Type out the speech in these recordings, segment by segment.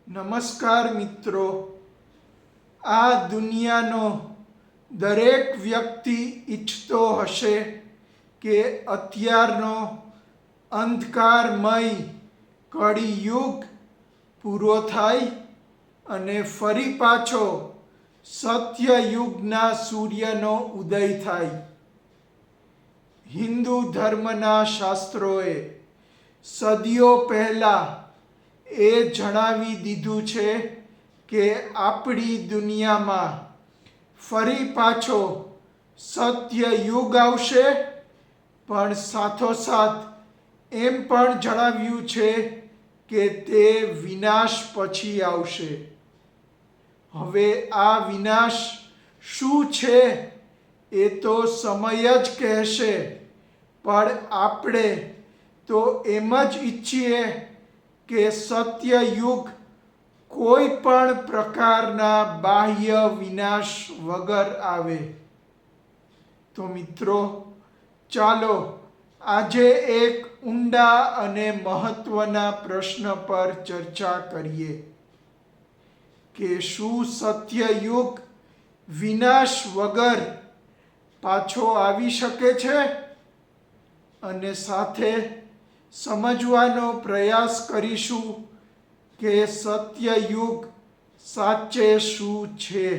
નમસ્કાર મિત્રો, આ દુનિયાનો દરેક વ્યક્તિ ઈચ્છતો હશે કે અત્યારનો અંધકારમય કળિયુગ પૂરો થાય અને ફરી પાછો સત્યયુગના સૂર્યનો ઉદય થાય. હિન્દુ ધર્મના શાસ્ત્રોએ સદીઓ પહેલાં એ જણાવી દીધું છે કે આપણી દુનિયામાં ફરી પાછો સત્યયુગ આવશે, પણ સાથોસાથ એમ પણ જણાવ્યું છે કે તે વિનાશ પછી આવશે. હવે આ વિનાશ શું છે એ તો સમય જ કહેશે, પણ આપણે તો એમ જ ઈચ્છીએ કે સત્યયુગ કોઈ પણ પ્રકારના બાહ્ય વિનાશ વગર આવે. તો મિત્રો, ચાલો આજે એક ઊંડા અને મહત્વના પ્રશ્ન પર ચર્ચા કરીએ કે શું સત્યયુગ વિનાશ વગર પાછો આવી શકે છે? અને સાથે સમજવાનો પ્રયાસ કરીશું કે સત્યયુગ સાચે શું છે.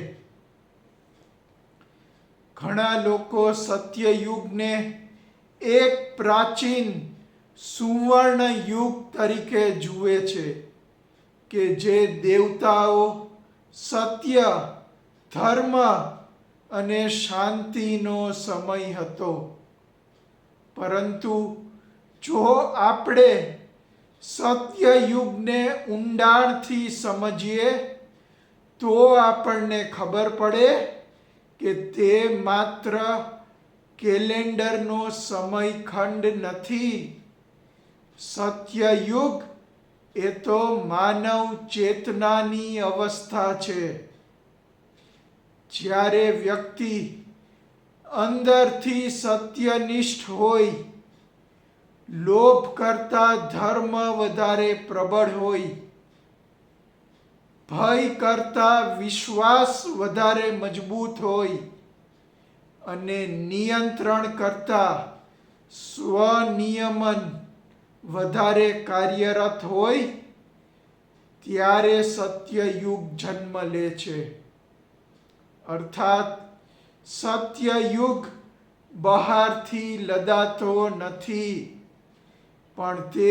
ઘણા લોકો સત્યયુગને એક પ્રાચીન સુવર્ણ યુગ તરીકે જુએ છે કે જે દેવતાઓ, સત્ય, ધર્મ અને શાંતિનો સમય હતો. પરંતુ જો આપણે સત્યયુગને ઊંડાણથી સમજીએ તો આપણને ખબર પડે કે તે માત્ર કેલેન્ડરનો સમયખંડ નથી. સત્યયુગ એ તો માનવ ચેતનાની અવસ્થા છે. જ્યારે વ્યક્તિ અંદરથી સત્યનિષ્ઠ હોય, લોભ કરતા ધર્મ વધારે પ્રબળ હોય, ભય કરતા વિશ્વાસ વધારે મજબૂત હોય અને નિયંત્રણ કરતા સ્વનિયમન વધારે કાર્યરત હોય, ત્યારે સત્યયુગ જન્મ લે છે. અર્થાત સત્યયુગ બહારથી લદાતો નથી, પણ તે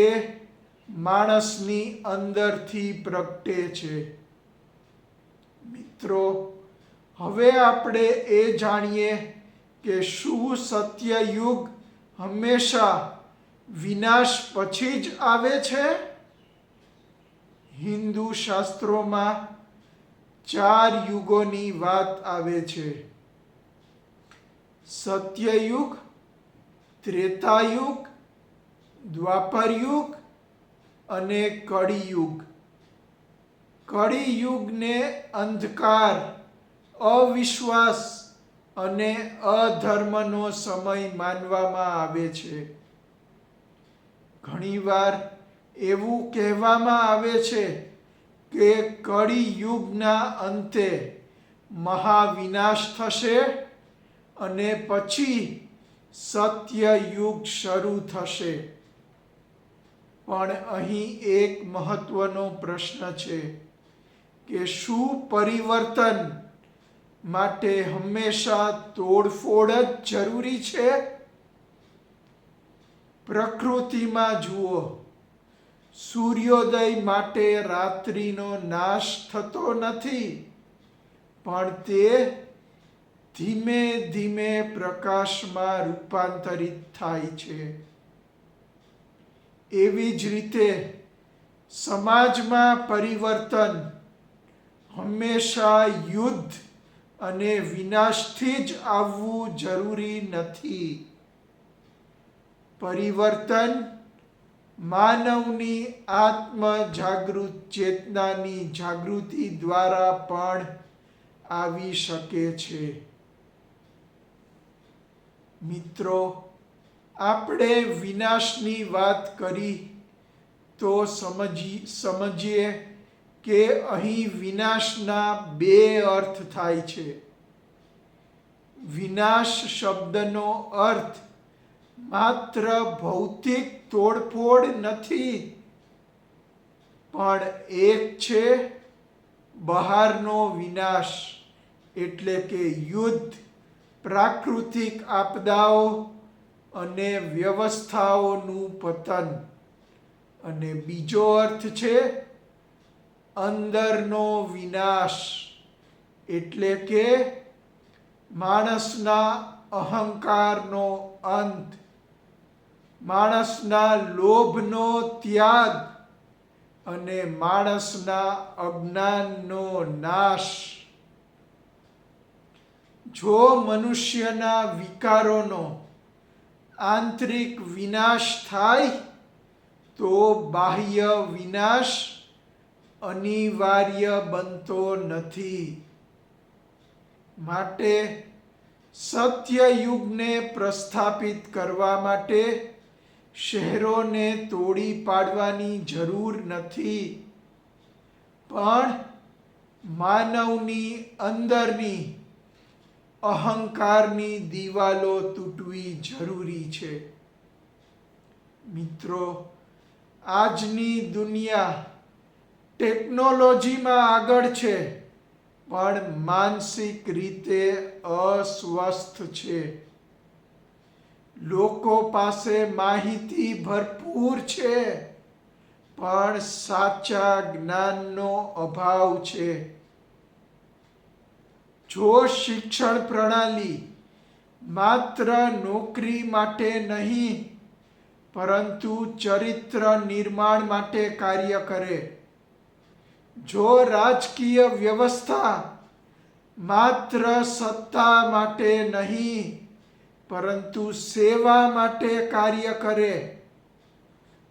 માણસની અંદરથી પ્રગટે છે. મિત્રો, હવે આપણે એ જાણીએ કે શું સત્યયુગ હંમેશા વિનાશ પછી જ આવે છે? હિન્દુ શાસ્ત્રોમાં 4 યુગોની વાત આવે છે: સત્યયુગ, ત્રેતાયુગ, દ્વાપરયુગ અને કળિયુગ. કળિયુગને અંધકાર, અવિશ્વાસ અને અધર્મનો સમય માનવામાં આવે છે. ઘણીવાર એવું કહેવામાં આવે છે કે કળિયુગના અંતે મહાવિનાશ થશે અને પછી સત્યયુગ શરૂ થશે. પણ અહીં એક મહત્વનો પ્રશ્ન છે કે શું પરિવર્તન માટે હંમેશા તોડફોડ જ જરૂરી છે? પ્રકૃતિમાં જુઓ, સૂર્યોદય માટે રાત્રિનો નાશ થતો નથી, પણ તે ધીમે ધીમે પ્રકાશમાં રૂપાંતરિત થાય છે. એવી જ રીતે સમાજમાં પરિવર્તન હંમેશા યુદ્ધ અને વિનાશથી જ આવવું જરૂરી નથી. પરિવર્તન માનવની આત્મ જાગૃત ચેતનાની જાગૃતિ દ્વારા પણ આવી શકે છે. મિત્રો, આપણે વિનાશની વાત કરી તો સમજીએ કે અહીં વિનાશના બે અર્થ થાય છે. વિનાશ શબ્દનો અર્થ માત્ર ભૌતિક તોડફોડ નથી, પણ એક છે બહારનો વિનાશ, એટલે કે યુદ્ધ, પ્રાકૃતિક આપદાઓ અને વ્યવસ્થાઓનું પતન. અને બીજો અર્થ છે અંદરનો વિનાશ, એટલે કે માણસના અહંકારનો અંત, માણસના લોભનો ત્યાગ અને માણસના અજ્ઞાનનો નાશ. જો મનુષ્યના વિકારોનો આંતરિક વિનાશ થાય તો બાહ્ય વિનાશ અનિવાર્ય બનતો નથી. માટે સત્યયુગને પ્રસ્થાપિત કરવા માટે શહેરોને તોડી પાડવાની જરૂર નથી, પણ માનવની અંદરની અહંકારની દિવાલો તૂટવી જરૂરી છે. મિત્રો, આજની દુનિયા ટેકનોલોજીમાં આગળ છે, પણ માનસિક રીતે અસ્વસ્થ છે. લોકો પાસે માહિતી ભરપૂર છે, પણ સાચા જ્ઞાનનો અભાવ છે. જો શિક્ષણ પ્રણાલી માત્ર નોકરી માટે નહીં, પરંતુ ચરિત્ર નિર્માણ માટે કાર્ય કરે, જો રાજકીય વ્યવસ્થા માત્ર સત્તા માટે નહીં, પરંતુ સેવા માટે કાર્ય કરે,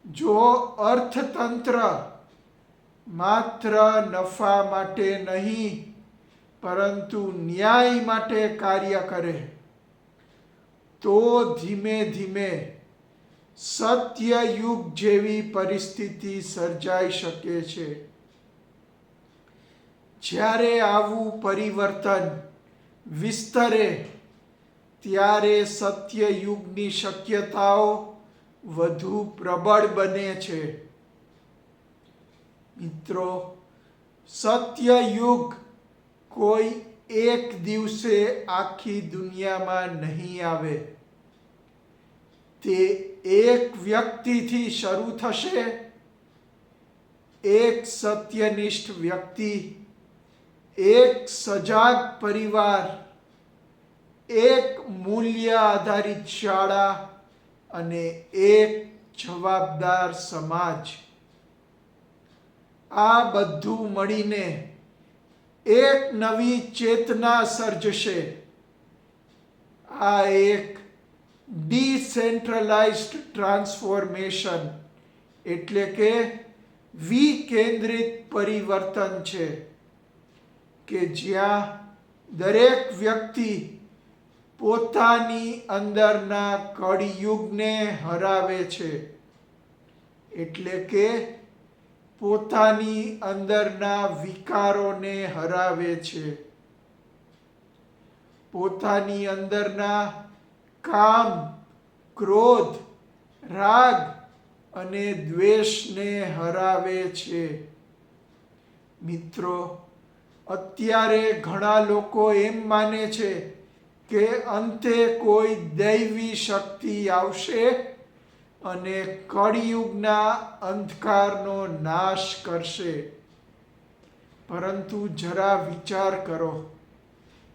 જો અર્થતંત્ર માત્ર નફા માટે નહીં, પરંતુ ન્યાય માટે કાર્ય કરે, તો ધીમે ધીમે સત્યયુગ જેવી પરિસ્થિતિ સર્જાઈ શકે છે. જ્યારે આવું પરિવર્તન વિસ્તરે ત્યારે સત્યયુગની શક્યતાઓ વધુ પ્રબળ બને છે. મિત્રો, સત્યયુગ કોઈ એક દિવસે આખી દુનિયામાં નહીં આવે. તે એક વ્યક્તિથી શરૂ થશે. એક સત્યનિષ્ઠ વ્યક્તિ, એક સજાગ પરિવાર, એક મૂલ્ય આધારિત શાળા અને એક જવાબદાર સમાજ. આ બધું મળીને એક નવી ચેતના સર્જશે. આ એક ડિસેન્ટ્રલાઇઝ્ડ ટ્રાન્સફોર્મેશન એટલે કે વિકેન્દ્રિત પરિવર્તન છે, કે જ્યાં દરેક વ્યક્તિ પોતાની અંદરના કળિયુગને હરાવે છે, એટલે કે પોતાની અંદરના વિકારોને હરાવે છે, પોતાની અંદરના કામ, ક્રોધ, રાગ અને દ્વેષને હરાવે છે. મિત્રો, અત્યારે ઘણા લોકો એમ માને છે કે અંતે કોઈ દૈવી શક્તિ આવશે અને કળિયુગના અંધકારનો નાશ કરશે. પરંતુ જરા વિચાર કરો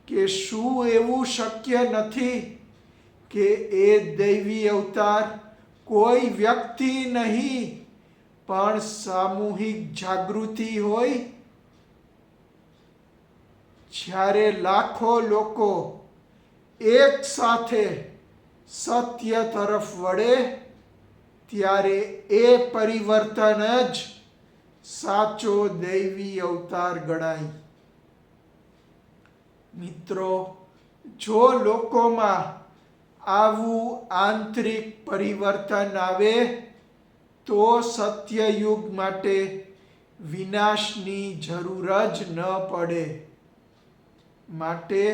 કે શું એવું શક્ય નથી કે એ દૈવી અવતાર કોઈ વ્યક્તિ નહીં, પણ સામૂહિક જાગૃતિ હોય? જ્યારે લાખો લોકો એક સાથે સત્ય તરફ વળે, ત્યારે એ પરિવર્તન જ સાચો દૈવી અવતાર ગણાય. મિત્રો, જો લોકોમાં આવું આંતરિક પરિવર્તન આવે તો સત્યયુગ માટે વિનાશની જરૂર જ ન પડે. માટે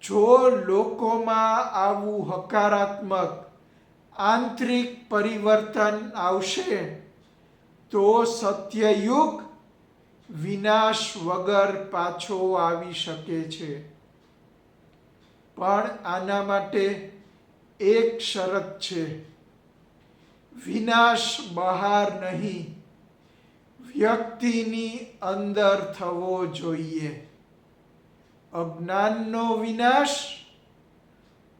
જો લોકોમાં આવું હકારાત્મક આંતરિક પરિવર્તન આવશે તો સત્યયુગ વિનાશ વગર પાછો આવી શકે છે. પણ આના માટે એક શરત છે. વિનાશ બહાર નહીં, વ્યક્તિની અંદર થવો જોઈએ. અજ્ઞાનનો વિનાશ,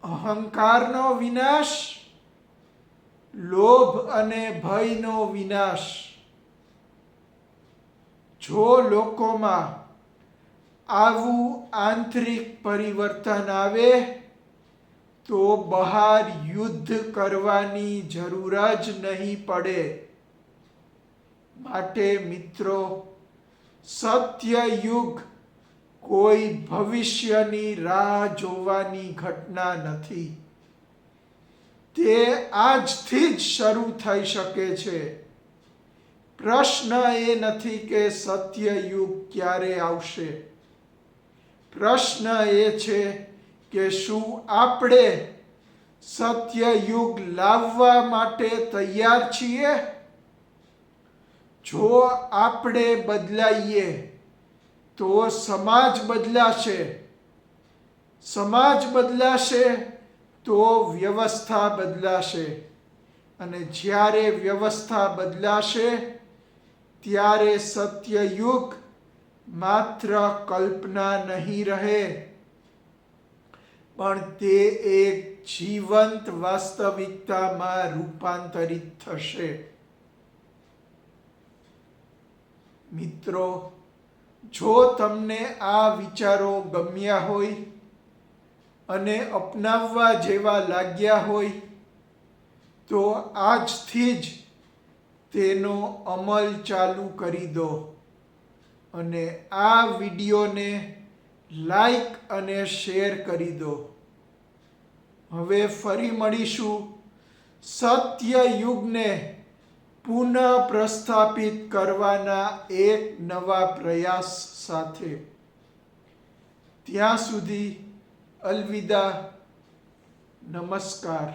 અહંકારનો વિનાશ, લોભ અને ભયનો વિનાશ. જો લોકોમાં આવું આંતરિક પરિવર્તન આવે તો બહાર યુદ્ધ કરવાની જરૂર જ નહીં પડે. માટે મિત્રો, સત્યયુગ કોઈ ભવિષ્યની રાહ જોવાની ઘટના નથી. તે આજથી જ શરૂ થઈ શકે છે. પ્રશ્ન એ નથી કે સત્યયુગ ક્યારે આવશે. પ્રશ્ન એ છે કે શું આપણે સત્યયુગ લાવવા માટે તૈયાર છીએ? જો આપણે બદલાઈએ તો સમાજ બદલાશે. સમાજ બદલાશે તો વ્યવસ્થા બદલાશે. અને જ્યારે વ્યવસ્થા બદલાશે ત્યારે સત્યયુગ માત્ર કલ્પના નહીં રહે, પણ તે એક જીવંત વાસ્તવિકતામાં રૂપાંતરિત થશે. મિત્રો, જો તમને આ વિચારો ગમ્યા હોય અને અપનાવવા જેવા લાગ્યા હોય તો આજથી જ તેનો અમલ ચાલુ કરી દો અને આ વિડીયોને લાઈક અને શેર કરી દો. હવે ફરી મળીશું સત્ય યુગને પુનઃ પ્રસ્થાપિત કરવાના એક નવા પ્રયાસ સાથે. ત્યાં સુધી અલવિદા. નમસ્કાર.